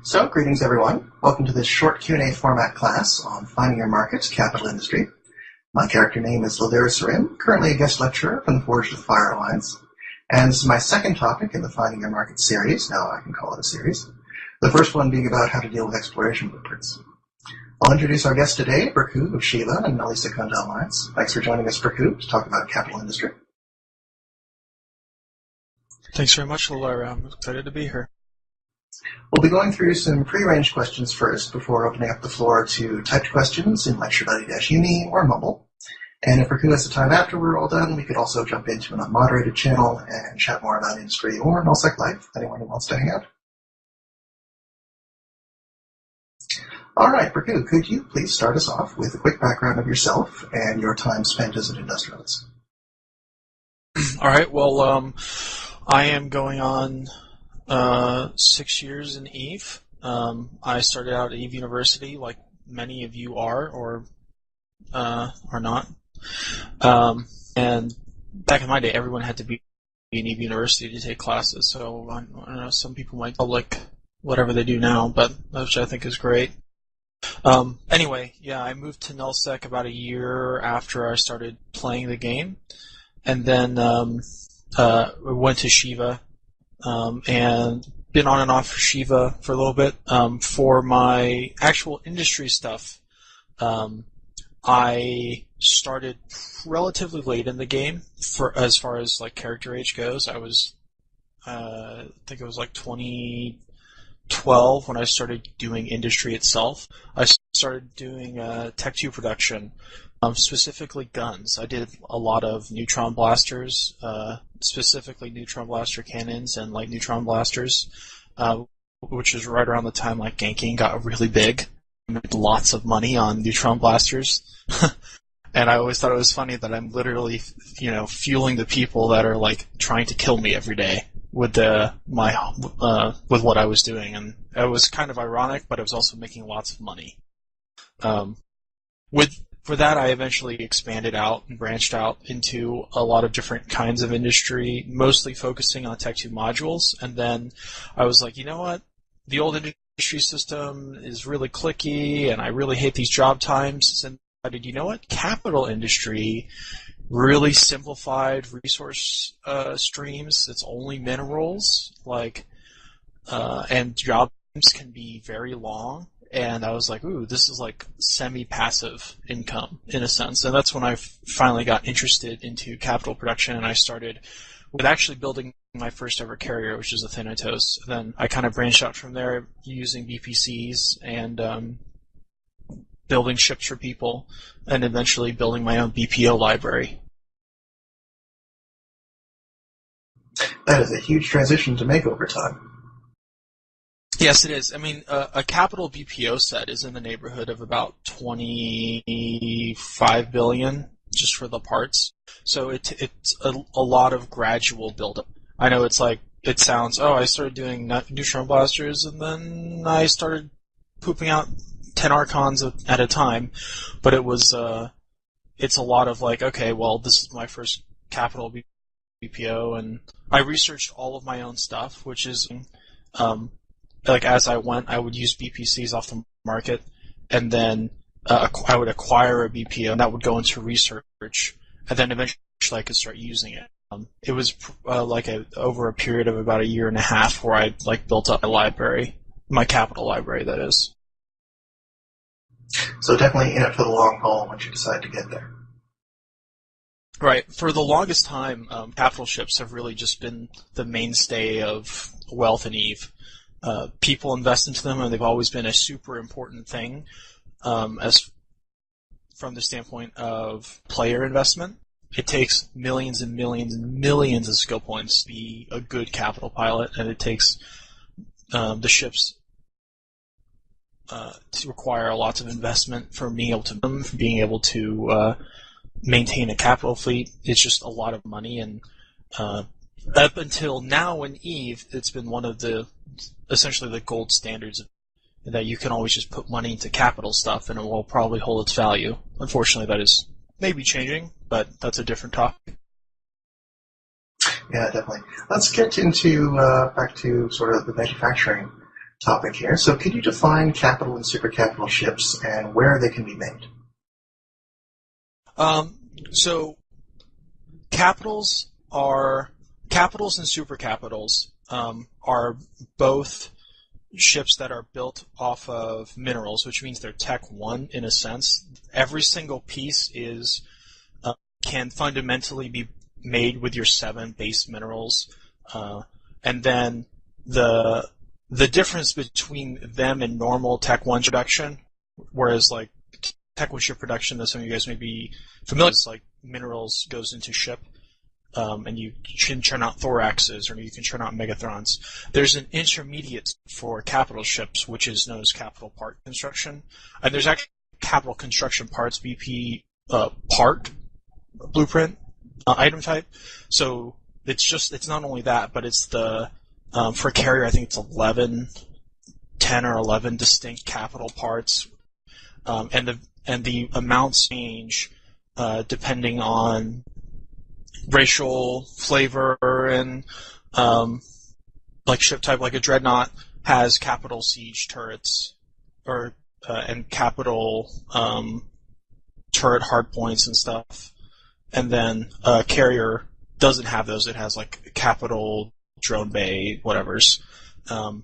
So, greetings everyone. Welcome to this short Q&A format class on Finding Your Market, Capital Industry. My character name is Ladera Sarim, currently a guest lecturer from the Forged with Fire Alliance. And this is my second topic in the Finding Your Market series. Now I can call it a series. The first one being about how to deal with exploration blueprints. I'll introduce our guest today, Brakoo of Shiva and Nelly Secunda Alliance. Thanks for joining us, Brakoo, to talk about capital industry. Thanks very much, Ladera. I'm excited to be here. We'll be going through some pre-arranged questions first before opening up the floor to typed questions in lecture.e-uni or Mumble. And if Brakoo has the time after we're all done, we could also jump into an unmoderated channel and chat more about industry or nullsec life, anyone who wants to hang out. All right, Brakoo, could you please start us off with a quick background of yourself and your time spent as an industrialist? All right, well, I am going on 6 years in Eve. I started out at Eve University, like many of you are or are not. And back in my day, everyone had to be in Eve University to take classes. So I don't know, some people might public whatever they do now, but which I think is great. Anyway, yeah, I moved to nullsec about a year after I started playing the game, and then went to Shiva. And been on and off for Shiva for a little bit. For my actual industry stuff, I started relatively late in the game for as far as like character age goes. I was, I think it was like 2012 when I started doing industry itself. I started doing Tech 2 production. Specifically guns. I did a lot of neutron blasters, specifically neutron blaster cannons and light neutron blasters, which is right around the time like ganking got really big. I made lots of money on neutron blasters, and I always thought it was funny that I'm literally, fueling the people that are like trying to kill me every day with with what I was doing, and it was kind of ironic, but I was also making lots of money. For that, I eventually expanded out and branched out into a lot of different kinds of industry, mostly focusing on Tech 2 modules. And then I was like, you know what? The old industry system is really clicky, and I really hate these job times. And I decided, you know what? Capital industry really simplified resource streams. It's only minerals, and jobs can be very long. And I was like, ooh, this is like semi-passive income in a sense. And that's when I finally got interested into capital production, and I started with actually building my first ever carrier, which is a Thanatos. Then I kind of branched out from there using BPCs and building ships for people, and eventually building my own BPO library. That is a huge transition to make over time. Yes, it is. I mean, a capital BPO set is in the neighborhood of about 25 billion just for the parts. So it's a lot of gradual buildup. I know it's like, it sounds, I started doing neutron blasters and then I started pooping out 10 Archons at a time. But it was, it's a lot of like, okay, well, this is my first capital BPO, and I researched all of my own stuff, which is, like as I went, I would use BPCs off the market, and then I would acquire a BPO, and that would go into research, and then eventually I could start using it. It was over a period of about a year and a half where I built up my library, my capital library, that is. So definitely in it for the long haul once you decide to get there. Right. For the longest time, capital ships have really just been the mainstay of wealth in Eve. People invest into them, and they've always been a super important thing, as from the standpoint of player investment. It takes millions and millions and millions of skill points to be a good capital pilot, and it takes the ships to require lots of investment for being able to maintain a capital fleet. It's just a lot of money, and up until now in Eve, it's been one of the essentially the gold standards that you can always just put money into capital stuff and it will probably hold its value. Unfortunately, that is maybe changing, but that's a different topic. Yeah, definitely. Let's get into back to sort of the manufacturing topic here. So could you define capital and supercapital ships and where they can be made? So capitals and supercapitals are both ships that are built off of minerals, which means they're Tech 1 in a sense. Every single piece can fundamentally be made with your 7 base minerals, and then the difference between them and normal Tech 1 production, whereas like Tech 1 ship production that some of you guys may be familiar with, like minerals goes into ship, and you can churn out thoraxes or you can churn out megathrons. There's an intermediate for capital ships, which is known as capital part construction. And there's actually capital construction parts, BP part blueprint item type. So it's not only that, but it's the for carrier, I think it's 10 or 11 distinct capital parts, and the amounts change depending on racial flavor and like ship type. Like a dreadnought has capital siege turrets or and capital turret hardpoints and stuff, and then a carrier doesn't have those. It has like capital drone bay whatevers,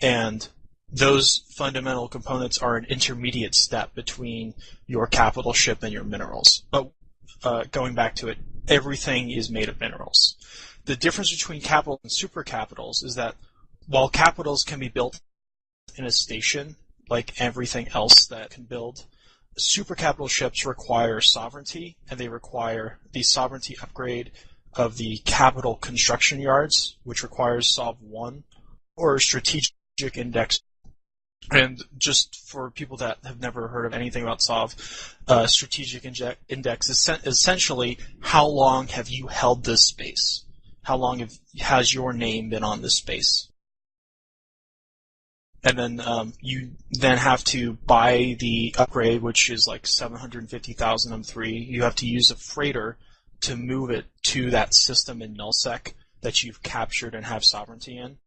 and those fundamental components are an intermediate step between your capital ship and your minerals. But going back to it, everything is made of minerals. The difference between capital and supercapitals is that while capitals can be built in a station, like everything else that can build, supercapital ships require sovereignty, and they require the sovereignty upgrade of the capital construction yards, which requires SOV 1 or strategic index. And just for people that have never heard of anything about SOV, strategic index is essentially how long have you held this space? How long has your name been on this space? And then you then have to buy the upgrade, which is like 750,000 M3. You have to use a freighter to move it to that system in nullsec that you've captured and have sovereignty in,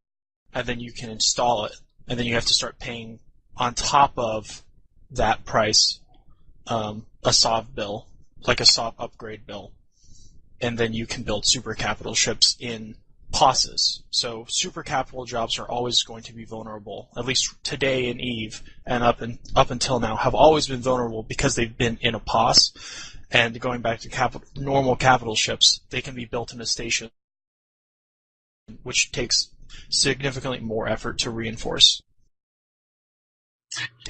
and then you can install it. And then you have to start paying on top of that price a SOV bill, like a SOV upgrade bill. And then you can build supercapital ships in POSes. So supercapital jobs are always going to be vulnerable, at least today in EVE and up until now have always been vulnerable because they've been in a POS. And going back to normal capital ships, they can be built in a station, which takes significantly more effort to reinforce.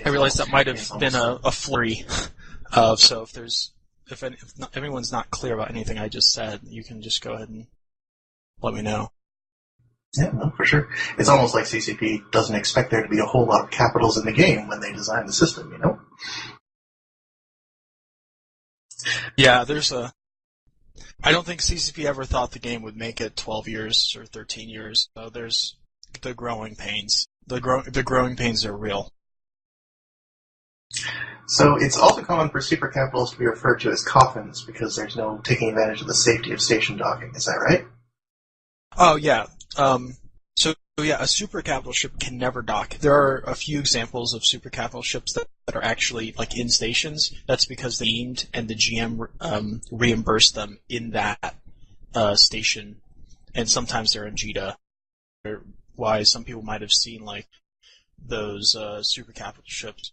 I realize that might have been a flurry of, so if anyone's not clear about anything I just said, you can just go ahead and let me know. Yeah, no, for sure. It's almost like CCP doesn't expect there to be a whole lot of capitals in the game when they design the system, you know? Yeah, I don't think CCP ever thought the game would make it 12 years or 13 years. So there's the growing pains. The growing pains are real. So it's also common for supercapitals to be referred to as coffins because there's no taking advantage of the safety of station docking. Is that right? Oh, yeah. So a supercapital ship can never dock. There are a few examples of supercapital ships that are actually like in stations. That's because they aimed and the GM reimbursed them in that station, and sometimes they're in JITA. Why some people might have seen like those supercapital ships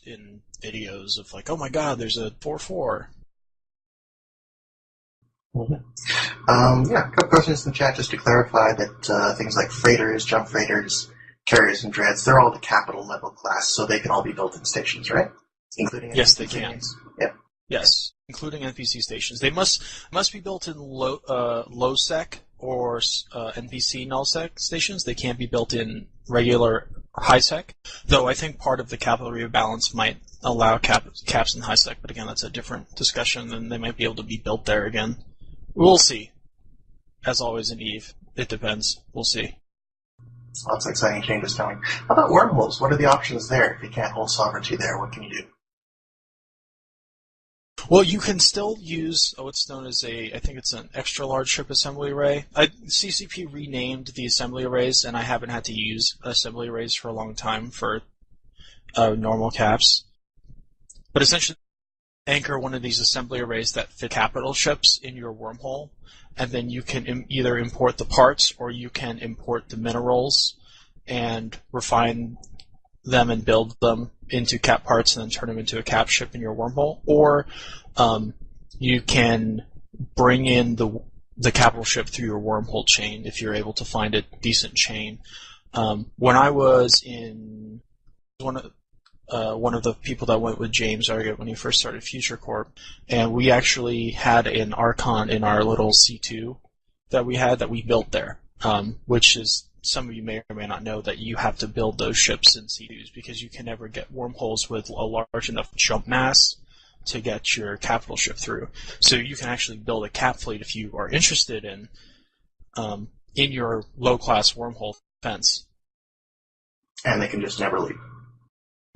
in videos of like, oh my god, there's a 4-4. Mm-hmm. Yeah, a couple questions in the chat just to clarify that things like freighters, jump freighters, carriers, and dreads, they're all the capital level class, so they can all be built in stations, right? Including yes, NPC they can. stations? Yeah. Yes, including NPC stations. They must be built in low sec or NPC null sec stations. They can't be built in regular high sec. Though I think part of the capital rebalance might allow caps in high sec, but again, that's a different discussion, and they might be able to be built there again. We'll see. As always in EVE, it depends. We'll see. Lots of exciting changes coming. How about wormholes? What are the options there? If you can't hold sovereignty there, what can you do? Well, you can still use what's known as I think it's an extra large ship assembly array. CCP renamed the assembly arrays, and I haven't had to use assembly arrays for a long time for normal caps. But essentially, anchor one of these assembly arrays that fit capital ships in your wormhole, and then you can either import the parts or you can import the minerals and refine them and build them into cap parts and then turn them into a cap ship in your wormhole, or you can bring in the capital ship through your wormhole chain if you're able to find a decent chain. When I was in one of the people that went with James Argett when he first started Future Corp, and we actually had an Archon in our little C2 that we built there, which is, some of you may or may not know that you have to build those ships in C2s because you can never get wormholes with a large enough jump mass to get your capital ship through. So you can actually build a cap fleet if you are interested in your low-class wormhole fence. And they can just never leave.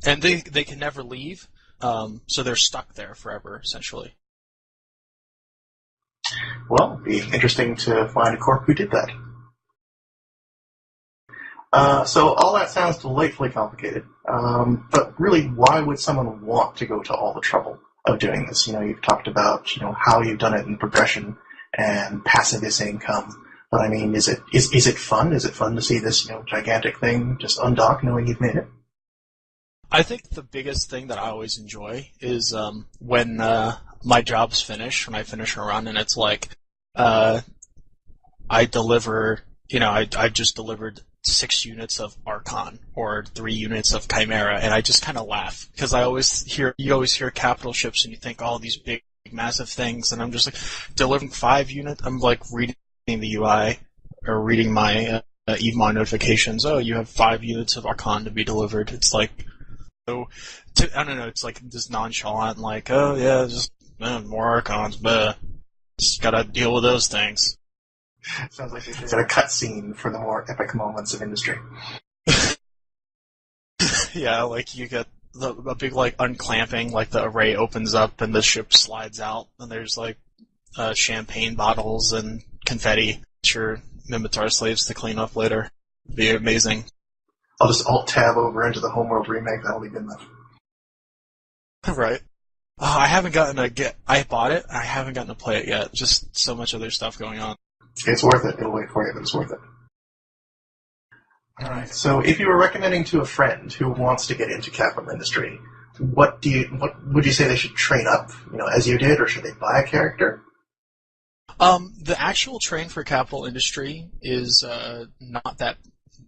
And they can never leave, so they're stuck there forever, essentially. Well, it'd be interesting to find a corp who did that. So all that sounds delightfully complicated, but really, why would someone want to go to all the trouble of doing this? You've talked about, how you've done it in progression and passive income, but I mean, is it fun? Is it fun to see this, gigantic thing just undock knowing you've made it? I think the biggest thing that I always enjoy is when my job's finished, when I finish a run, and it's like I deliver, I just delivered 6 units of Archon or 3 units of Chimera, and I just kind of laugh because you always hear capital ships and you think, oh, these big massive things, and I'm just like delivering 5 units. I'm like reading the UI or reading my E-UNI notifications. Oh, you have 5 units of Archon to be delivered. It's like, so I don't know. It's like this nonchalant, like, oh yeah, just more Archons, but just gotta deal with those things. Sounds like they should get a cutscene for the more epic moments of industry. Yeah, like you get a big like unclamping, like the array opens up and the ship slides out, and there's like champagne bottles and confetti. Your Mimitar slaves to clean up later. It'd be amazing. I'll just alt-tab over into the Homeworld remake. That'll be good enough. Right. Oh, I bought it. I haven't gotten to play it yet. Just so much other stuff going on. It's worth it. It'll wait for you, but it's worth it. All right. So, if you were recommending to a friend who wants to get into capital industry, what would you say they should train up? As you did, or should they buy a character? The actual train for capital industry is not that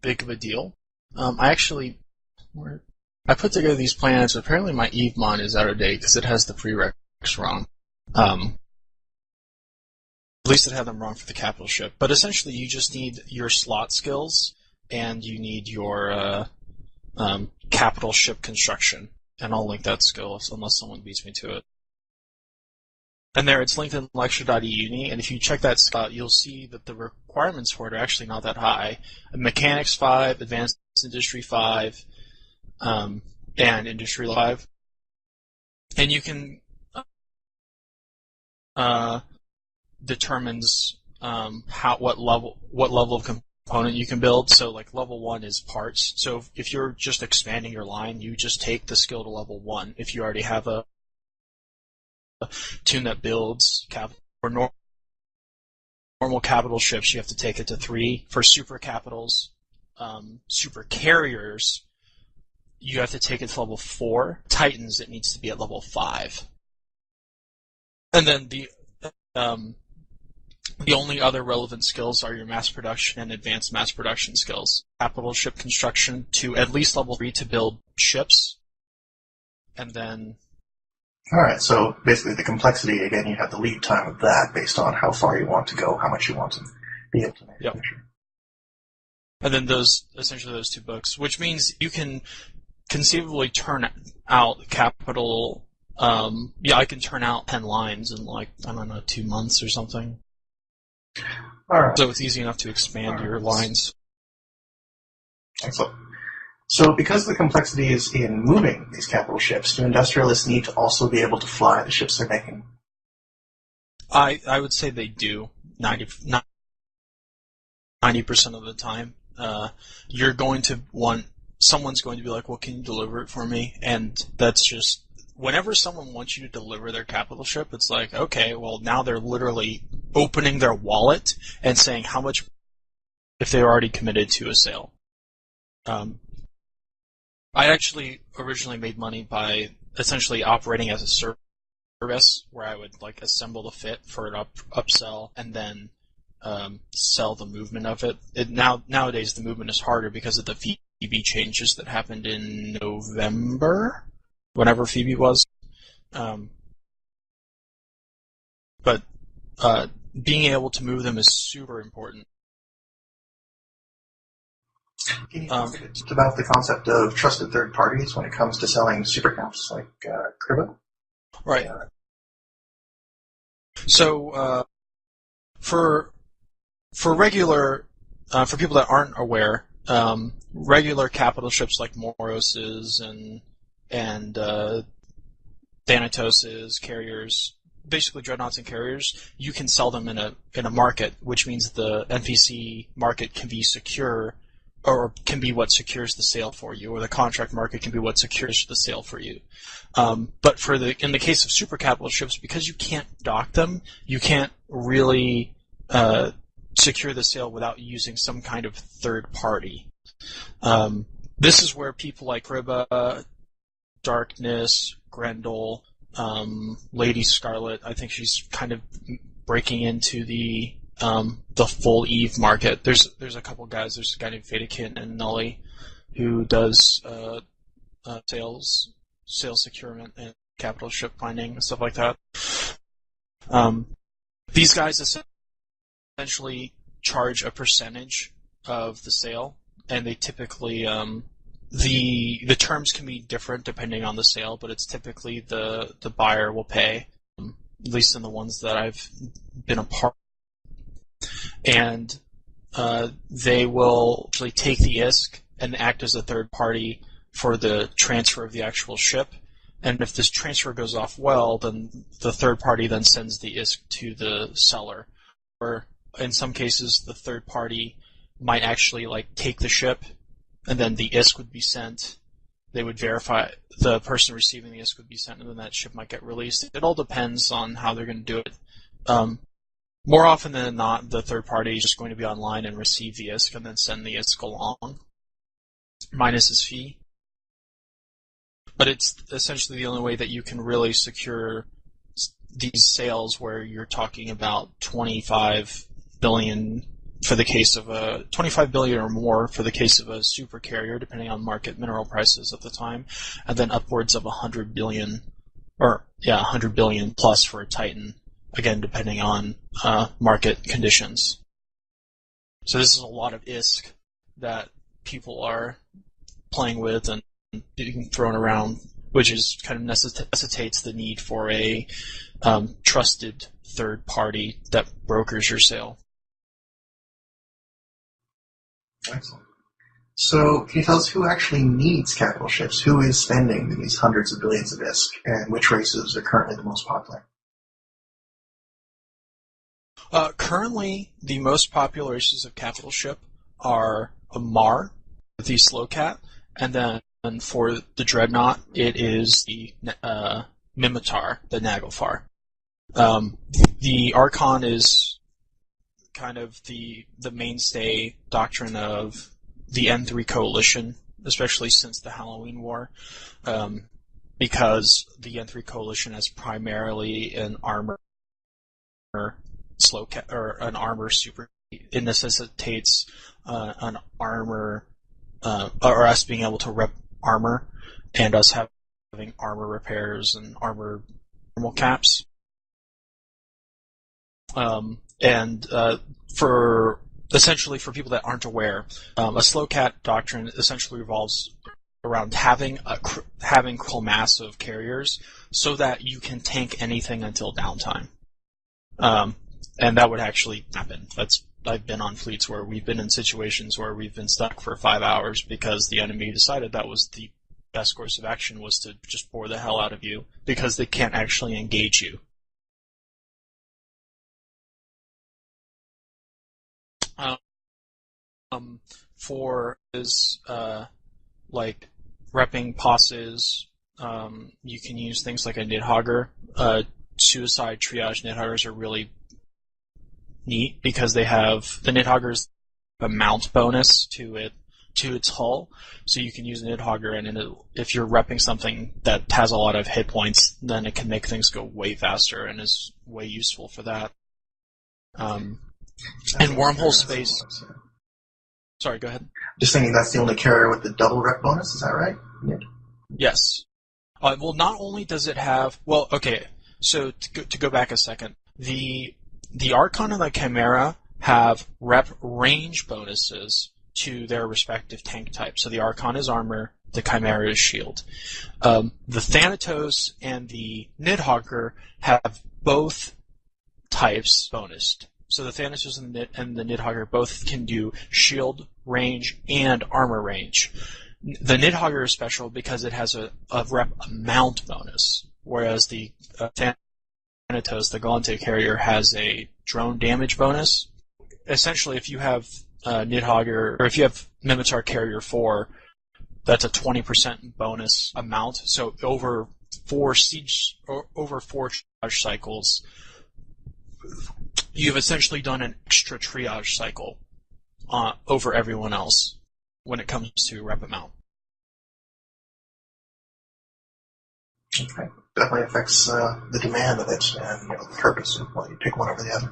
big of a deal. I put together these plans. Apparently, my EVMON is out of date because it has the prereqs wrong. At least it had them wrong for the capital ship. But essentially, you just need your slot skills, and you need your capital ship construction. And I'll link that skill unless someone beats me to it. And it's linked in lecture.E-UNI, and if you check that out, you'll see that the requirements for it are actually not that high. Mechanics 5, Advanced Industry 5, and Industry 5. And you can determines what level of component you can build. So like level 1 is parts. So if you're just expanding your line, you just take the skill to level 1. If you already have a tune that builds for normal capital ships, you have to take it to 3. For super capitals, super carriers, you have to take it to level 4. Titans, it needs to be at level 5. And then the only other relevant skills are your mass production and advanced mass production skills. Capital ship construction to at least level 3 to build ships, and then... Alright, so basically the complexity, again, you have the lead time of that based on how far you want to go, how much you want to be able to manufacture. Yep. And then essentially those 2 books, which means you can conceivably turn out capital... I can turn out 10 lines in 2 months or something. All right. So it's easy enough to expand your lines. Excellent. So because the complexity is in moving these capital ships, do industrialists need to also be able to fly the ships they're making? I would say they do 90% of the time. You're going to want someone's going to be like, well, can you deliver it for me? And that's just whenever someone wants you to deliver their capital ship, it's like, okay, well, now they're literally opening their wallet and saying how much if they're already committed to a sale. I actually originally made money by essentially operating as a service where I would like assemble the fit for an upsell and then sell the movement of it. Nowadays the movement is harder because of the Phoebe changes that happened in November, whenever Phoebe was. But being able to move them is super important. Can you talk a bit about the concept of trusted third parties when it comes to selling supercaps like Cribbo? Right. So for regular for people that aren't aware, regular capital ships like Moroses and Thanatoses, carriers, basically dreadnoughts and carriers, you can sell them in a market, which means the NPC market can be secure, or can be what secures the sale for you, or the contract market can be what secures the sale for you. But in the case of super capital ships, because you can't dock them, you can't really secure the sale without using some kind of third party. This is where people like Riba, Darkness, Grendel, Lady Scarlet, I think she's kind of breaking into the full Eve market. There's a couple guys. There's a guy named Fadakin and Nully who does sales securement and capital ship finding and stuff like that. These guys essentially charge a percentage of the sale, and they typically the terms can be different depending on the sale, but it's typically the buyer will pay, at least in the ones that I've been a part of. And they will actually take the ISK and act as a third party for the transfer of the actual ship. And if this transfer goes off well, then the third party then sends the ISK to the seller. Or in some cases, the third party might actually take the ship, and then the ISK would be sent. They would verify the person receiving the ISK would be sent, and then that ship might get released. It all depends on how they're going to do it. More often than not, the third party is just going to be online and receive the ISK and then send the ISK along, minus his fee. But it's essentially the only way that you can really secure these sales, where you're talking about 25 billion for the case of 25 billion or more for the case of a super carrier, depending on market mineral prices at the time, and then upwards of 100 billion, 100 billion plus for a Titan, again depending on market conditions. So this is a lot of ISK that people are playing with and being thrown around, which is kind of necessitates the need for a trusted third party that brokers your sale. Excellent. So, can you tell us who actually needs capital ships? Who is spending these hundreds of billions of ISK, and which races are currently the most popular? Currently, the most popular races of capital ship are a Mar, the Slowcat, and then for the Dreadnought, it is the Mimitar, the Naglfar. The Archon is kind of the mainstay doctrine of the N3 coalition, especially since the Halloween War, because the N3 coalition is primarily an armor Slowcat, or an armor super. It necessitates an armor, or us being able to rep armor, and us having armor repairs and armor normal caps. For essentially, for people that aren't aware, a Slowcat doctrine essentially revolves around having critical mass of carriers so that you can tank anything until downtime. And that would actually happen. That's I've been on fleets where we've been in situations where we've been stuck for 5 hours because the enemy decided that was the best course of action was to just bore the hell out of you because they can't actually engage you. For like repping posses, you can use things like a Nidhogger. Suicide triage Nidhoggers are really neat because they have the Nidhoggers a mount bonus to its hull, so you can use a Nidhogger, and if you're repping something that has a lot of hit points, then it can make things go way faster and is way useful for that. In wormhole space. Sorry, go ahead. Just thinking that's the only carrier with the double rep bonus, is that right? Yeah. Yes. Well, not only does it have... Well, okay, so to go back a second, the Archon and the Chimera have rep range bonuses to their respective tank types. So the Archon is armor, the Chimera is shield. The Thanatos and the Nidhogger have both types bonused. So the Thanatos and the Nidhogger both can do shield range and armor range. The Nidhogger is special because it has a rep amount bonus, whereas the Thanatos, the Galante carrier, has a drone damage bonus. Essentially, if you have Nidhogger, or if you have Mimitar Carrier 4, that's a 20% bonus amount. So over 4 triage cycles, you've essentially done an extra triage cycle over everyone else when it comes to rep amount. Okay. Definitely affects the demand of it and the purpose of why you pick one over the other.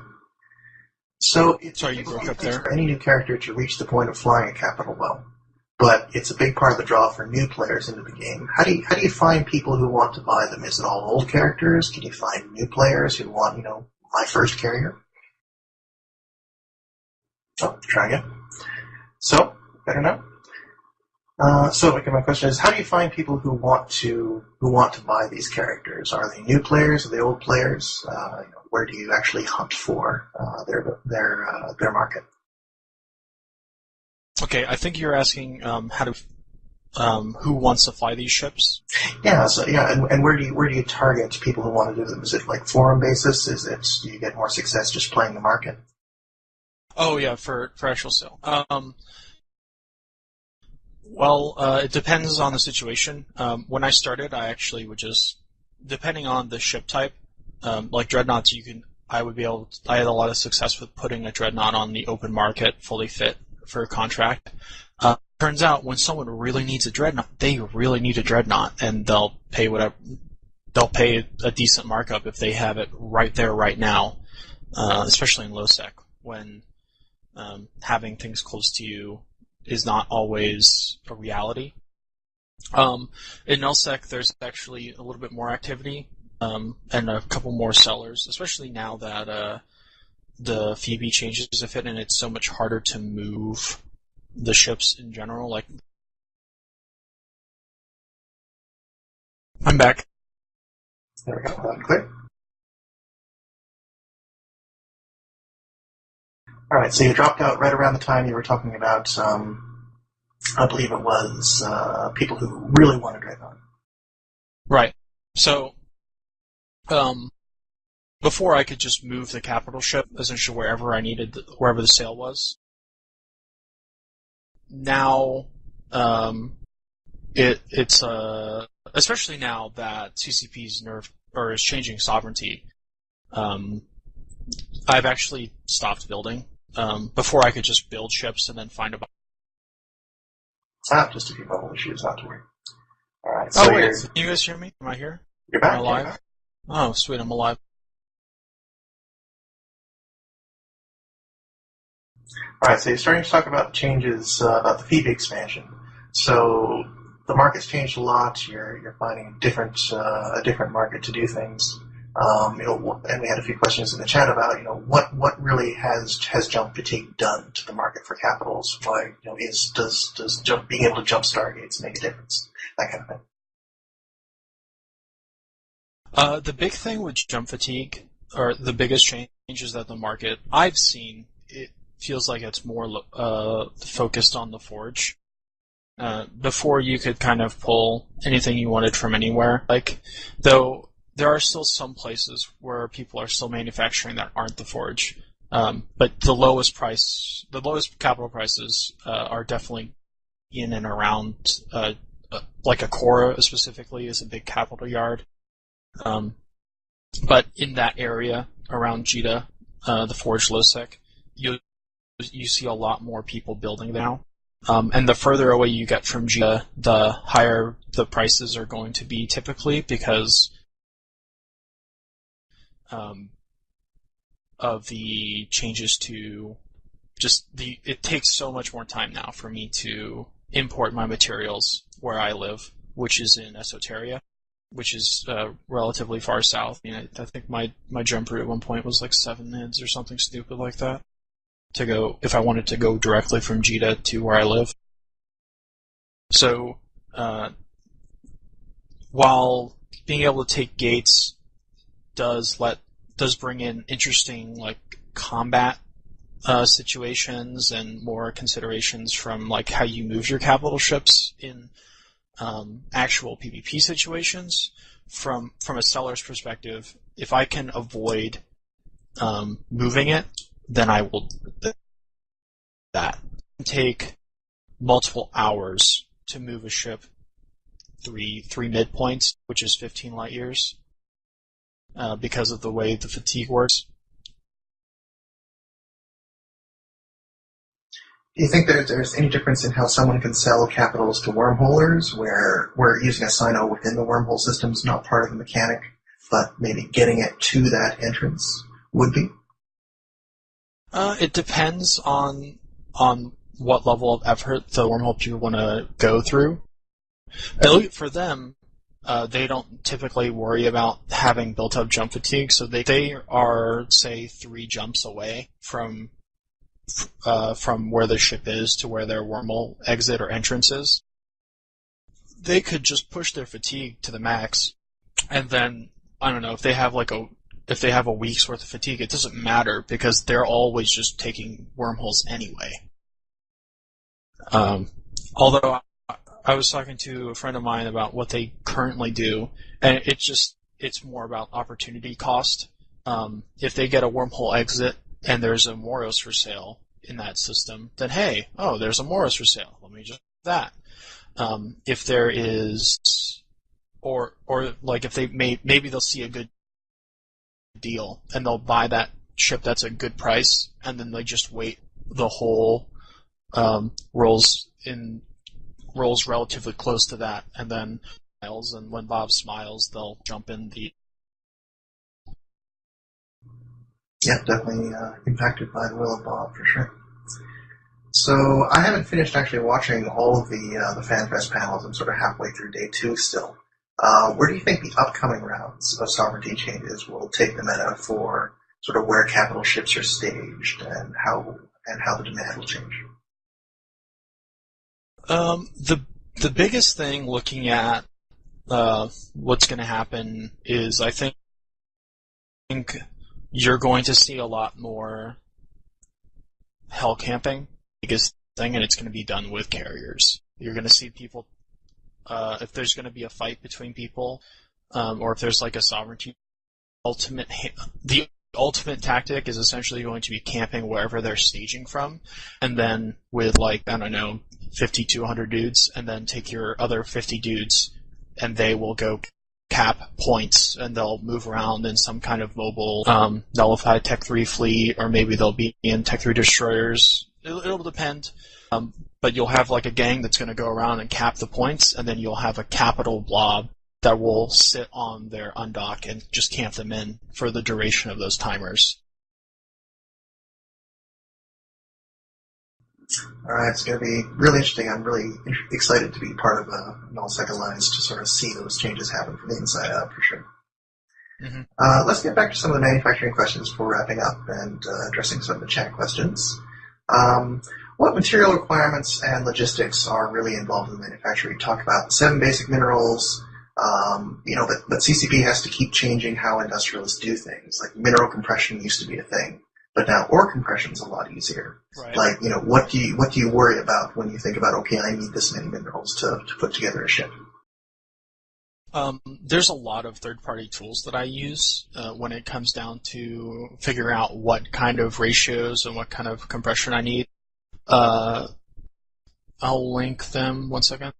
So Sorry, you broke up there. For any new character to reach the point of flying a capital well, but it's a big part of the draw for new players into the game. How do you find people who want to buy them? Is it all old characters? Can you find new players who want, my first carrier? Oh, try again. So, better now. So my question is, how do you find people who want to buy these characters? Are they new players? Are they old players? Where do you actually hunt for their market? Okay, I think you're asking who wants to fly these ships. Yeah. So and where do you target people who want to do them? Is it like forum basis? Do you get more success just playing the market? Oh yeah, for actual sale. Well, it depends on the situation. When I started, I actually would just, depending on the ship type, like dreadnoughts, I had a lot of success with putting a dreadnought on the open market, fully fit for a contract. Turns out when someone really needs a dreadnought, they really need a dreadnought, and they'll pay a decent markup if they have it right there, right now, especially in low sec, when having things close to you is not always a reality. In nullsec, there's actually a little bit more activity and a couple more sellers, especially now that the Phoebe changes a fit and it's so much harder to move the ships in general. Like, I'm back. There we go. Loud and clear. All right, so you dropped out right around the time you were talking about, I believe it was people who really wanted Dreadnought. Right. So, before I could just move the capital ship essentially wherever I needed, wherever the sale was. Now, it's especially now that CCP's is changing sovereignty. I've actually stopped building. Before I could just build ships and then find a... Just a few bubble issues, not to worry. Alright, so wait, can you guys hear me? Am I here? You're back. Am I alive? Back. Oh, sweet, I'm alive. Alright, so you're starting to talk about changes, about the Phoebe expansion. So, the market's changed a lot, you're finding a different market to do things. And we had a few questions in the chat about, what really has jump fatigue done to the market for capitals? Why, does being able to jump stargates make a difference? That kind of thing. The big thing with jump fatigue, or the biggest change, is that the market I've seen, feels like it's more focused on the forge. Before you could kind of pull anything you wanted from anywhere. Like, though there are still some places where people are still manufacturing that aren't the forge. But the lowest capital prices are definitely in and around, like Akora specifically is a big capital yard. But in that area around Jita, the Forge Losec, you see a lot more people building now. And the further away you get from Jita, the higher the prices are going to be typically because of the changes to it takes so much more time now for me to import my materials where I live, which is in Esoteria, which is relatively far south. I mean, I think my jump route at one point was like 7 mids or something stupid like that to go if I wanted to go directly from Jita to where I live. So while being able to take gates does bring in interesting like combat situations and more considerations from like how you move your capital ships in actual PvP situations. From a seller's perspective, if I can avoid moving it, then I will do that. It can take multiple hours to move a ship three midpoints, which is 15 light years, because of the way the fatigue works. Do you think that there's any difference in how someone can sell capitals to wormholers, where using a Sino within the wormhole system is not part of the mechanic, but maybe getting it to that entrance would be? It depends on what level of effort the wormhole people want to go through. For them, they don't typically worry about having built-up jump fatigue, so they are, say, 3 jumps away from where the ship is to where their wormhole exit or entrance is. They could just push their fatigue to the max, and then, I don't know, if they have a week's worth of fatigue, it doesn't matter because they're always just taking wormholes anyway. Although I was talking to a friend of mine about what they currently do, and it's more about opportunity cost. If they get a wormhole exit and there's a Moros for sale in that system, then hey, there's a Moros for sale. Let me just do that. If there is, or like if they maybe they'll see a good deal and they'll buy that ship that's a good price, and then they just wait the whole rolls relatively close to that, and then and when Bob smiles, they'll jump in the. Yeah, definitely impacted by the will of Bob for sure. So I haven't finished actually watching all of the FanFest panels. I'm sort of halfway through day 2 still. Where do you think the upcoming rounds of sovereignty changes will take the meta for sort of where capital ships are staged and how the demand will change? The biggest thing looking at what's going to happen is I think you're going to see a lot more hell camping, biggest thing, and it's going to be done with carriers. You're going to see people, if there's going to be a fight between people, or if there's like a sovereignty, the ultimate tactic is essentially going to be camping wherever they're staging from, and then with 50 to 100 dudes, and then take your other 50 dudes, and they will go cap points, and they'll move around in some kind of mobile nullified Tech 3 fleet, or maybe they'll be in Tech 3 destroyers. It'll depend. But you'll have like a gang that's going to go around and cap the points, and then you'll have a capital blob that will sit on their undock and just camp them in for the duration of those timers. All right, it's going to be really interesting. I'm really excited to be part of the Nullsec Alliance to sort of see those changes happen from the inside out, for sure. Mm-hmm. Let's get back to some of the manufacturing questions before wrapping up and addressing some of the chat questions. What material requirements and logistics are really involved in the manufacture? You talk about 7 basic minerals, but CCP has to keep changing how industrialists do things. Like mineral compression used to be a thing. But now ore compression is a lot easier. Right. Like, what do you worry about when you think about, okay, I need this many minerals to put together a ship? There's a lot of third-party tools that I use when it comes down to figuring out what kind of ratios and what kind of compression I need. I'll link them 1 second.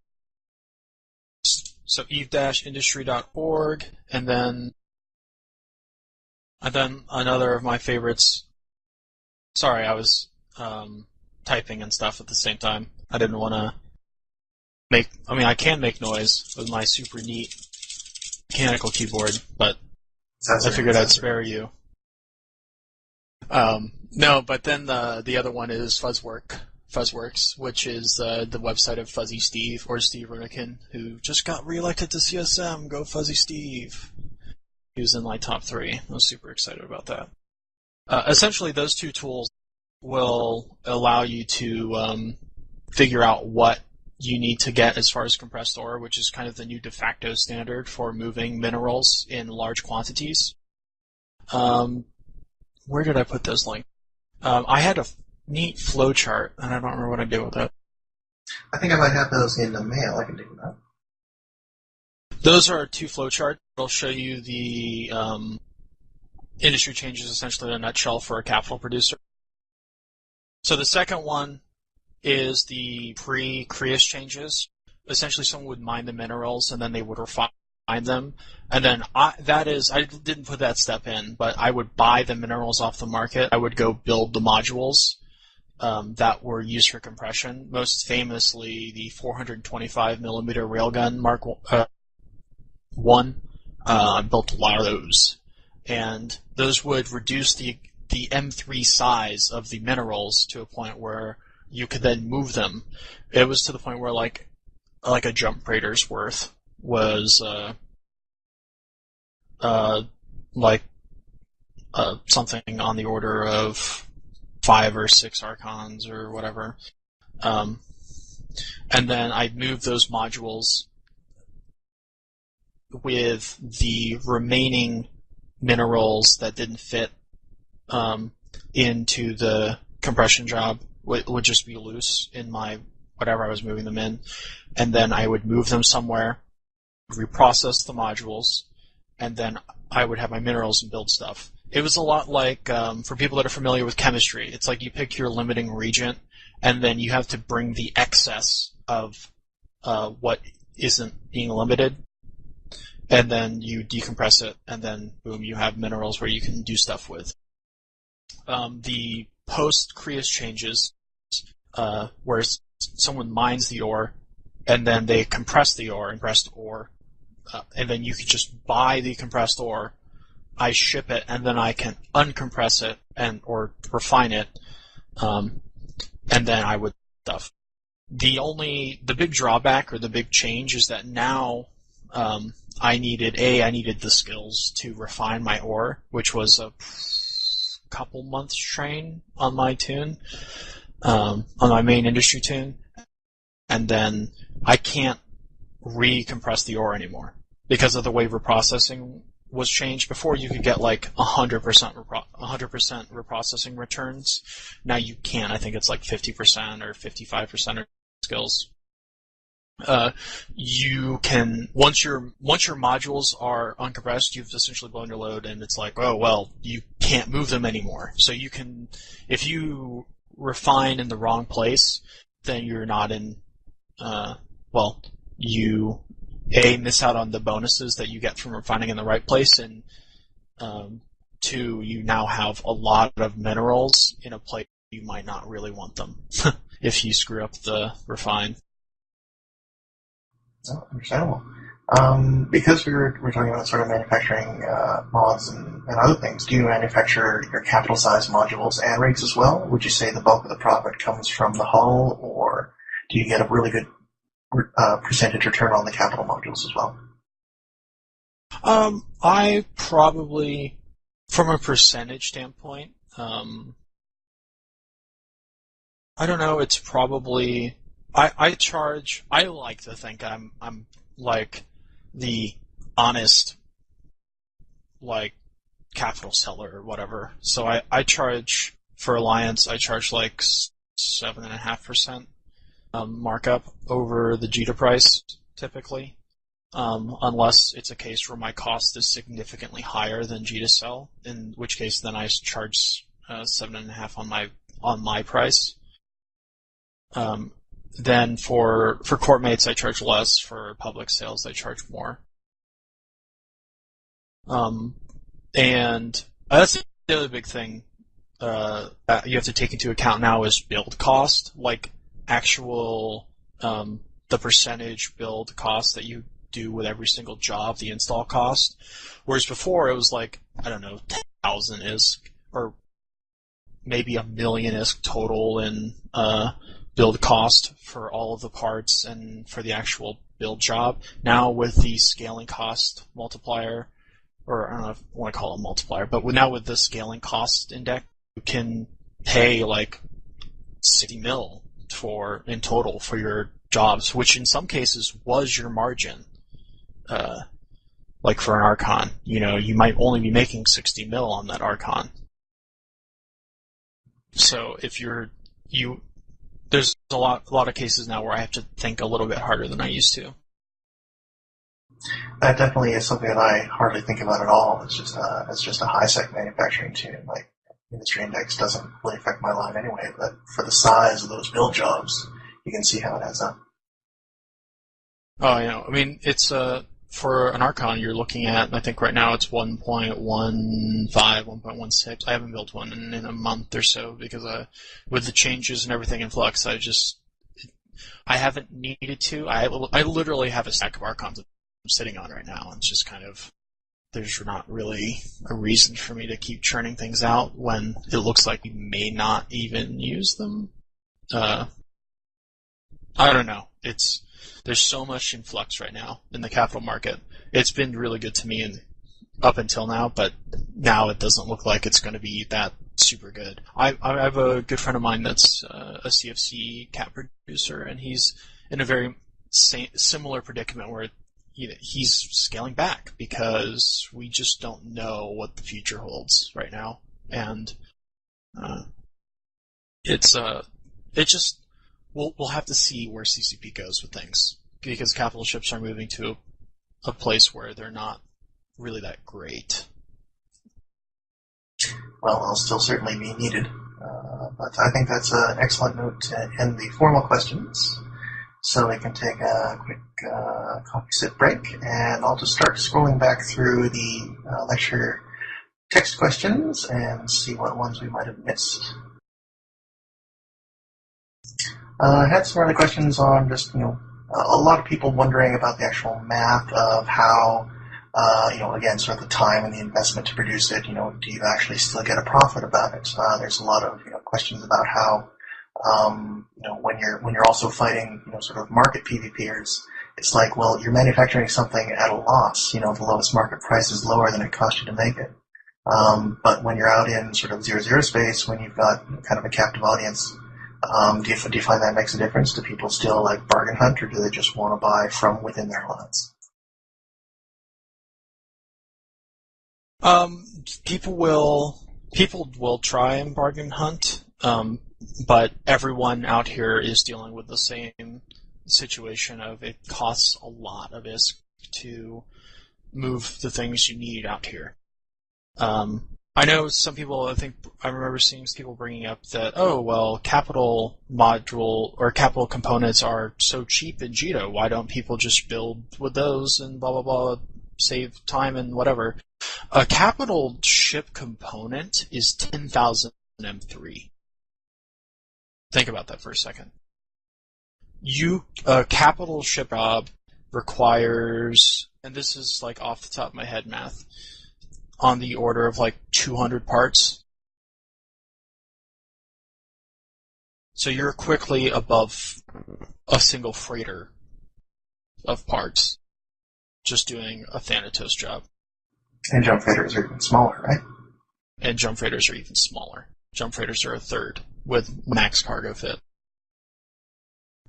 So eve-industry.org, and then another of my favorites. Sorry, I was typing and stuff at the same time. I didn't want to I can make noise with my super neat mechanical keyboard, but I figured I'd spare you. No, but then the other one is Fuzzworks, which is the website of Fuzzy Steve, or Steve Runikin, who just got reelected to CSM. Go Fuzzy Steve! He was in my top 3. I was super excited about that. Essentially, those two tools will allow you to figure out what you need to get as far as compressed ore, which is kind of the new de facto standard for moving minerals in large quantities. Where did I put those links? I had a neat flowchart, and I don't remember what I did with it. I think I might have those in the mail. I can dig them out. Those are 2 flowcharts. It'll show you the industry changes, essentially in a nutshell, for a capital producer. So the second one is the pre-Creus changes. Essentially, someone would mine the minerals, and then they would refine them. And then I didn't put that step in, but I would buy the minerals off the market. I would go build the modules that were used for compression. Most famously, the 425 millimeter railgun Mark I. I built a lot of those, and those would reduce the M3 size of the minerals to a point where you could then move them. It was to the point where like a jump freighter's worth was something on the order of 5 or 6 archons or whatever. And then I'd move those modules with the remaining minerals that didn't fit into the compression job. Would just be loose in my whatever I was moving them in, and then I would move them somewhere, reprocess the modules, and then I would have my minerals and build stuff. It was a lot like, for people that are familiar with chemistry, it's like you pick your limiting reagent, and then you have to bring the excess of what isn't being limited, and then you decompress it, and then boom, you have minerals where you can do stuff with. The post-Creus changes, where someone mines the ore, and then they compress the ore, and then you can just buy the compressed ore. I ship it, and then I can uncompress it or refine it, and then I would stuff. The big drawback or the big change is that now I needed the skills to refine my ore, which was a couple months train on my tune, on my main industry tune, and then I can't recompress the ore anymore because of the way reprocessing was changed. Before you could get like 100% reprocessing returns. Now you can't. I think it's like 50% or 55% skills. You can once your modules are uncompressed, you've essentially blown your load, and it's like, oh well, you can't move them anymore. So you can, if you refine in the wrong place, then you're not in. You miss out on the bonuses that you get from refining in the right place, and 2, you now have a lot of minerals in a place you might not really want them if you screw up the refine. Oh, understandable. Because we're talking about sort of manufacturing mods and other things, do you manufacture your capital size modules and rigs as well? Would you say the bulk of the profit comes from the hull, or do you get a really good percentage return on the capital modules as well? I probably, from a percentage standpoint, I don't know. It's probably I like to think I'm like the honest, like, capital seller or whatever. So I charge, for Alliance, I charge like 7.5% markup over the JITA price, typically. Unless it's a case where my cost is significantly higher than JITA sell, in which case then I charge 7.5% on my price. Then for courtmates I charge less. For public sales I charge more. And that's the other big thing that you have to take into account now is build cost, like actual the percentage build cost that you do with every single job, the install cost. Whereas before it was like, I don't know, 10,000 ISK or maybe 1 million ISK total in build cost for all of the parts and for the actual build job. Now with the scaling cost multiplier, or I don't know if I want to call it a multiplier, but now with the scaling cost index, you can pay like 60 mil in total for your jobs, which in some cases was your margin. Like for an Archon, you might only be making 60 mil on that Archon. So if there's a lot of cases now where I have to think a little bit harder than I used to. That definitely is something that I hardly think about at all. It's just a high-sec manufacturing tune. Like, industry index doesn't really affect my line anyway, but for the size of those build jobs, you can see how it adds up. Oh, I mean, it's for an Archon, you're looking at, I think right now it's 1.15, 1.16. I haven't built one in a month or so because with the changes and everything in flux, I haven't needed to. I literally have a stack of Archons I'm sitting on right now. It's just kind of, there's not really a reason for me to keep churning things out when it looks like we may not even use them. I don't know. There's so much in flux right now in the capital market. It's been really good to me up until now, but now it doesn't look like it's going to be that super good. I have a good friend of mine that's a CFC cap producer, and he's in a very similar predicament where he's scaling back because we just don't know what the future holds right now, and We'll have to see where CCP goes with things, because capital ships are moving to a place where they're not really that great. Well, they'll still certainly be needed, but I think that's an excellent note to end the formal questions. So we can take a quick coffee sip break, and I'll just start scrolling back through the lecture text questions and see what ones we might have missed. I had some other questions on just, a lot of people wondering about the actual math of how, again, sort of the time and the investment to produce it. Do you actually still get a profit about it? There's a lot of, questions about how, when you're also fighting, sort of market PvPers, it's like, well, you're manufacturing something at a loss. The lowest market price is lower than it cost you to make it. But when you're out in sort of 0-0 space, when you've got kind of a captive audience, do you find that makes a difference? Do people still like bargain hunt, or do they just want to buy from within their lines? People will try and bargain hunt, but everyone out here is dealing with the same situation of it costs a lot of ISK to move the things you need out here. I know some people, I remember seeing people bringing up that, capital module or capital components are so cheap in JITA, why don't people just build with those and blah, blah, blah, save time and whatever. A capital ship component is 10,000 M3. Think about that for a second. A capital ship job requires, and this is like off the top of my head math, on the order of like 200 parts. So you're quickly above a single freighter of parts just doing a Thanatos job. And jump freighters are even smaller, right? And jump freighters are even smaller. Jump freighters are a third with max cargo fit.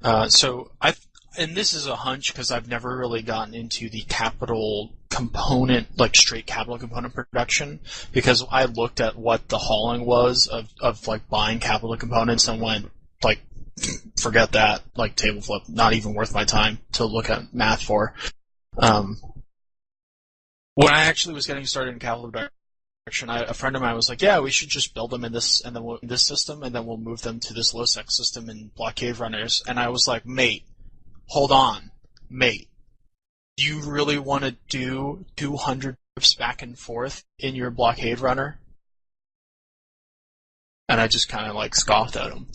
And this is a hunch because I've never really gotten into the capital component, like straight capital component production, because I looked at what the hauling was of like buying capital components and went like, forget that, like table flip, not even worth my time to look at math for. When I actually was getting started in capital production, a friend of mine was like, yeah, we should just build them in this and then in this system, and then we'll move them to this low-sec system in blockade runners. And I was like, mate, hold on, mate. Do you really want to do 200 trips back and forth in your blockade runner? And I just kind of like scoffed at him.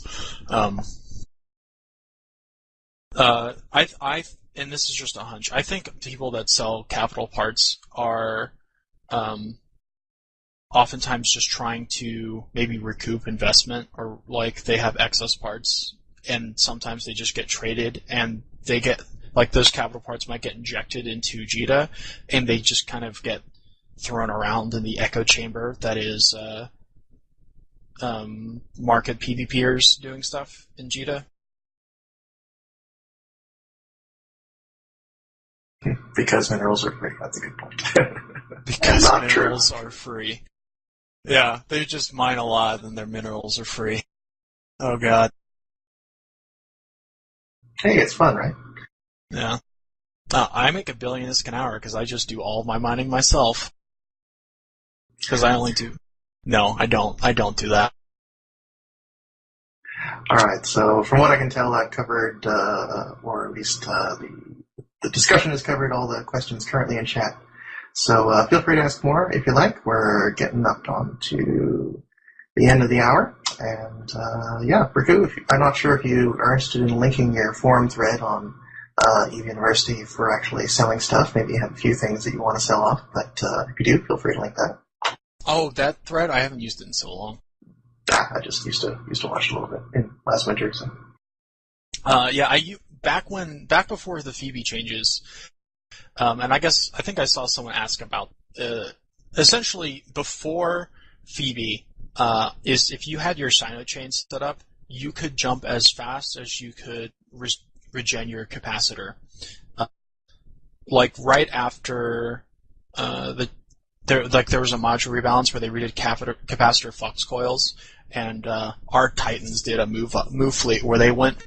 And this is just a hunch. I think people that sell capital parts are, oftentimes just trying to maybe recoup investment, or like they have excess parts, and sometimes they just get traded, and they get. Like, those capital parts might get injected into JITA, and they just kind of get thrown around in the echo chamber that is market PvPers doing stuff in JITA. Because minerals are free. That's a good point. Because minerals are free. Yeah, they just mine a lot, and their minerals are free. Oh, God. Hey, it's fun, right? Yeah. I make $1 billion an hour because I just do all of my mining myself. Because I only do. No, I don't. I don't do that. All right. So from what I can tell, I've covered, or at least the discussion has covered all the questions currently in chat. So feel free to ask more if you like. We're getting up on to the end of the hour. And yeah, Brakoo, I'm not sure if you are interested in linking your forum thread on E-University for actually selling stuff. Maybe you have a few things that you want to sell off, but if you do, feel free to link that. Oh, that thread? I haven't used it in so long. I just used to watch a little bit in last winter. So. Yeah, back before the Phoebe changes, and I think I saw someone ask about essentially before Phoebe is if you had your Sino chain set up, you could jump as fast as you could regen your capacitor. Like right after there was a module rebalance where they redid capacitor flux coils, and our Titans did a move fleet where they went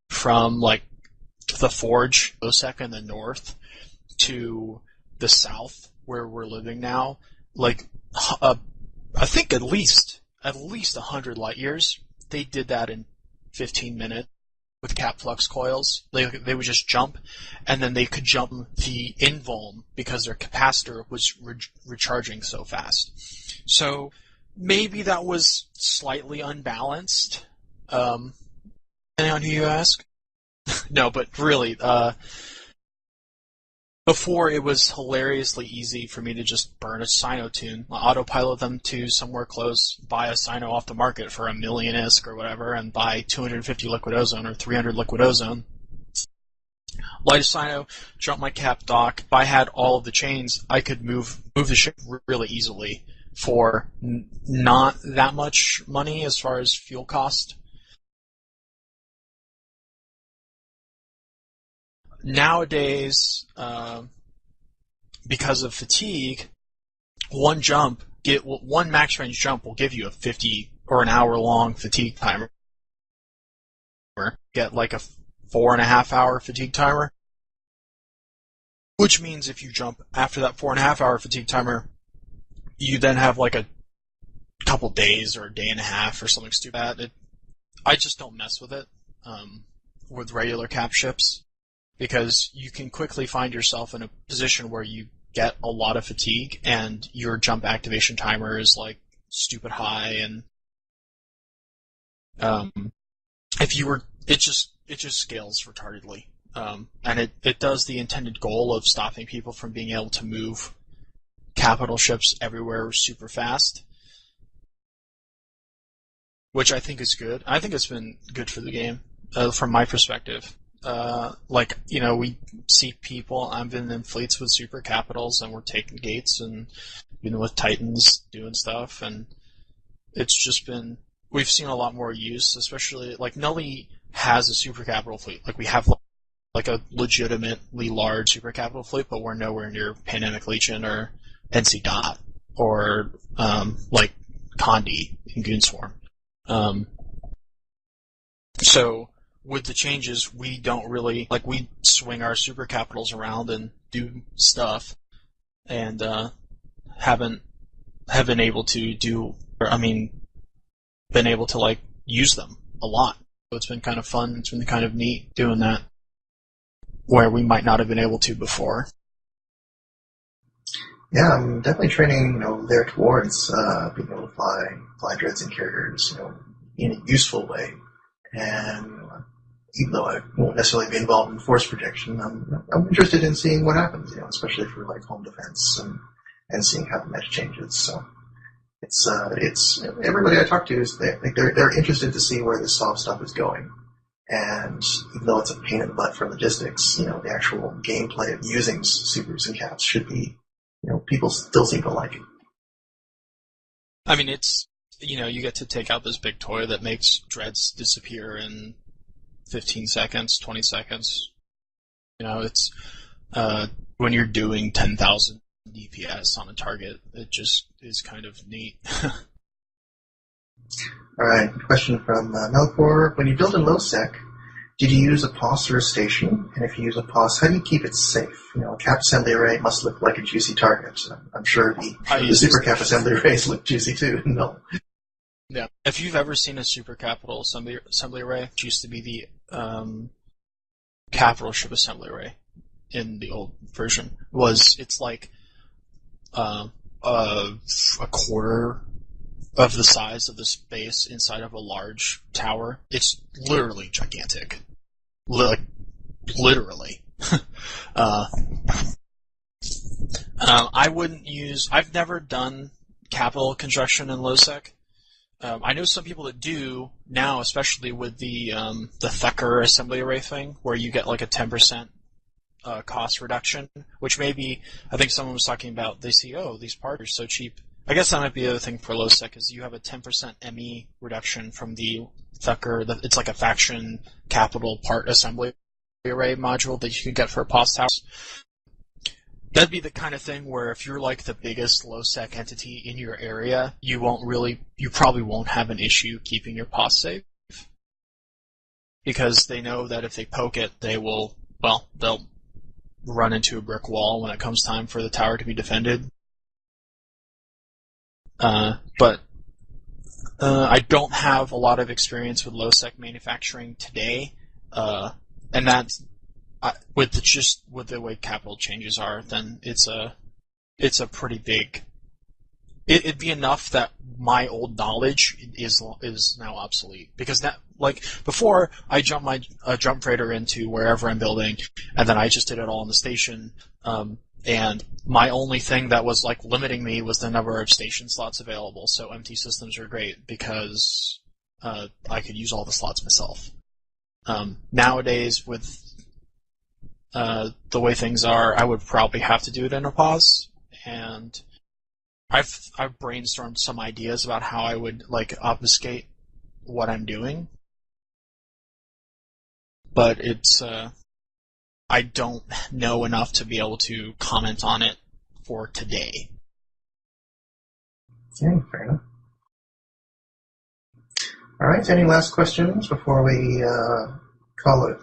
from like the Forge, OSEC in the north, to the south where we're living now. Like I think at least 100 light years. They did that in 15 minutes. With cap flux coils, they would just jump, and then they could jump the invuln because their capacitor was recharging so fast. So maybe that was slightly unbalanced, depending on who you ask. No, but really, before it was hilariously easy for me to just burn a Sino tune, autopilot them to somewhere close, buy a Sino off the market for $1 million ISK or whatever, and buy 250 liquid ozone or 300 liquid ozone. Light a Sino, jump my cap dock. If I had all of the chains, I could move the ship really easily for not that much money as far as fuel cost. Nowadays, because of fatigue, one max range jump will give you a 50 or an hour long fatigue timer. Get like a 4.5 hour fatigue timer, which means if you jump after that 4.5 hour fatigue timer, you then have like a couple days or a day and a half or something stupid. I just don't mess with it with regular cap ships, because you can quickly find yourself in a position where you get a lot of fatigue and your jump activation timer is like stupid high, and it just scales retardedly, and it does the intended goal of stopping people from being able to move capital ships everywhere super fast, which I think is good. I think it's been good for the game from my perspective. We see people, I've been in fleets with super capitals, and we're taking gates, and been with Titans doing stuff, and it's just been, we've seen a lot more use, especially, like, Nully has a super capital fleet. Like, we have like a legitimately large super capital fleet, but we're nowhere near Pandemic Legion or NC Dot or like Condi in Goonswarm. So with the changes, we don't really we swing our super capitals around and do stuff, and haven't been able to been able to use them a lot. So it's been kind of fun. It's been kind of neat doing that, where we might not have been able to before. Yeah, I'm definitely training, there towards being able to fly dreads and carriers, in a useful way. And even though I won't necessarily be involved in force projection, I'm interested in seeing what happens, especially for home defense and seeing how the mesh changes. So it's everybody I talk to is they're interested to see where this soft stuff is going. And even though it's a pain in the butt for logistics, the actual gameplay of using supers and caps should be, people still seem to like it. I mean, it's, you get to take out this big toy that makes dreads disappear in 15 seconds, 20 seconds. It's, when you're doing 10,000 DPS on a target, it just is kind of neat. All right, question from Melkor. When you build in low-sec, did you use a POS or a station? And if you use a POS, how do you keep it safe? A cap assembly array must look like a juicy target. I'm sure the super cap assembly arrays look juicy too. No. Yeah. If you've ever seen a super capital assembly array, it used to be the capital ship assembly array in the old version. It's like a quarter of the size of the space inside of a large tower. It's literally gigantic. Literally. I've never done capital construction in low-sec. I know some people that do now, especially with the Thacker assembly array thing, where you get like a 10% cost reduction, which maybe, I think someone was talking about, they see, these parts are so cheap. I guess that might be the other thing for low-sec, is you have a 10% ME reduction from the Thacker. It's like a faction capital part assembly array module that you can get for a POS house. That'd be the kind of thing where if you're like the biggest low-sec entity in your area, you probably won't have an issue keeping your POS safe. Because they know that if they poke it, they'll run into a brick wall when it comes time for the tower to be defended. But I don't have a lot of experience with low-sec manufacturing today, and that's with the way capital changes are. Then it's a pretty big. It'd be enough that my old knowledge is now obsolete, because that, before I jump my jump freighter into wherever I'm building, and then I just did it all in the station. And my only thing that was limiting me was the number of station slots available. So empty systems are great because I could use all the slots myself. Nowadays, with the way things are, I would probably have to do it in a POS. And I've brainstormed some ideas about how I would obfuscate what I'm doing. But it's I don't know enough to be able to comment on it for today. Okay, fair enough. All right, any last questions before we call it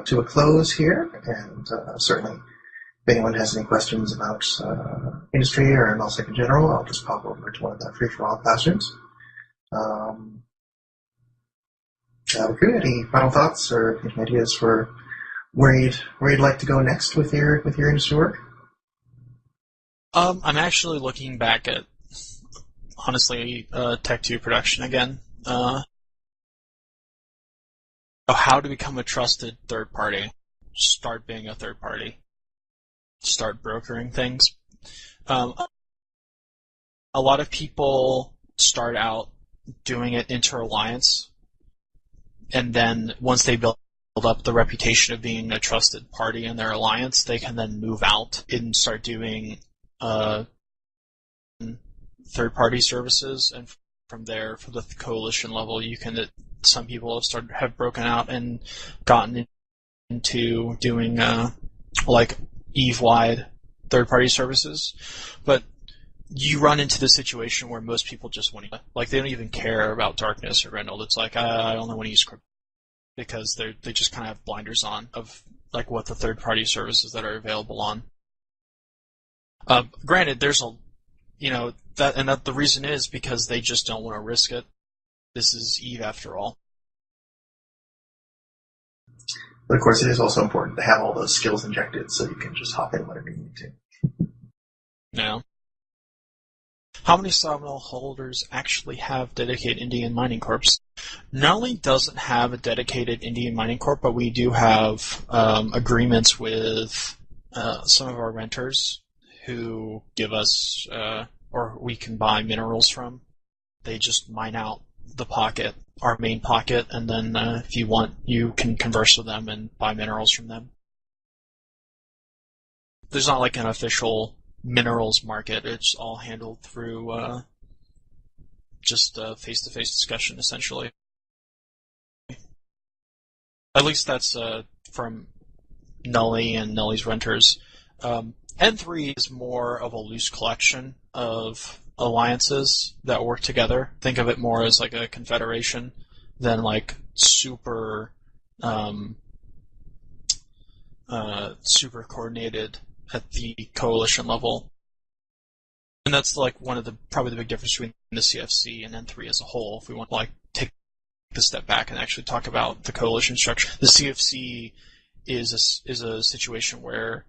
to a close here? And certainly, if anyone has any questions about industry or nullsec in general, I'll just pop over to one of the free-for-all classrooms. Brakoo, any final thoughts or any ideas for where you'd like to go next with your industry work? I'm actually looking back at, honestly, Tech 2 production again. How to become a trusted third party. Start being a third party. Start brokering things. A lot of people start out doing it inter-alliance, and then once they build up the reputation of being a trusted party in their alliance, they can then move out and start doing third-party services, and from there, for the coalition level, some people have broken out and gotten into doing like Eve-wide third-party services, but you run into the situation where most people just want to, like, they don't even care about darkness or Reynolds. It's like, I only want to use crypto, because they just kind of have blinders on of like what the third-party services that are available on. Granted, there's that the reason is because they just don't want to risk it. This is Eve after all. But of course, it is also important to have all those skills injected so you can just hop in whenever you need to. Now, how many Sabinal holders actually have dedicated Indian Mining Corps? Not only doesn't have a dedicated Indian Mining Corp, but we do have agreements with some of our renters who give us, or we can buy minerals from. They just mine out the pocket, our main pocket, and then if you want, you can converse with them and buy minerals from them. There's not like an official minerals market. It's all handled through just face-to-face discussion, essentially. At least that's from Nully and Nully's renters. N3 is more of a loose collection of alliances that work together. Think of it more as like a confederation than like super super coordinated at the coalition level. And that's like one of the probably the big difference between the CFC and N3 as a whole. If we want to like take a step back and actually talk about the coalition structure, the CFC is a situation where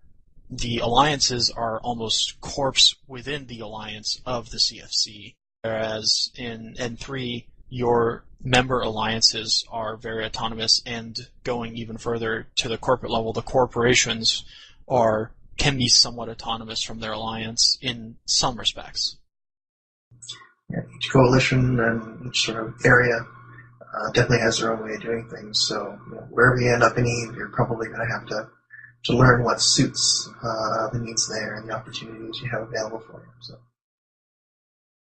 the alliances are almost corps within the alliance of the CFC, whereas in N3, your member alliances are very autonomous, and going even further to the corporate level, the corporations can be somewhat autonomous from their alliance in some respects. Yeah, each coalition and each sort of area definitely has their own way of doing things, so wherever you end up in Eve, you're probably going to have to learn what suits the needs there and the opportunities you have available for you. So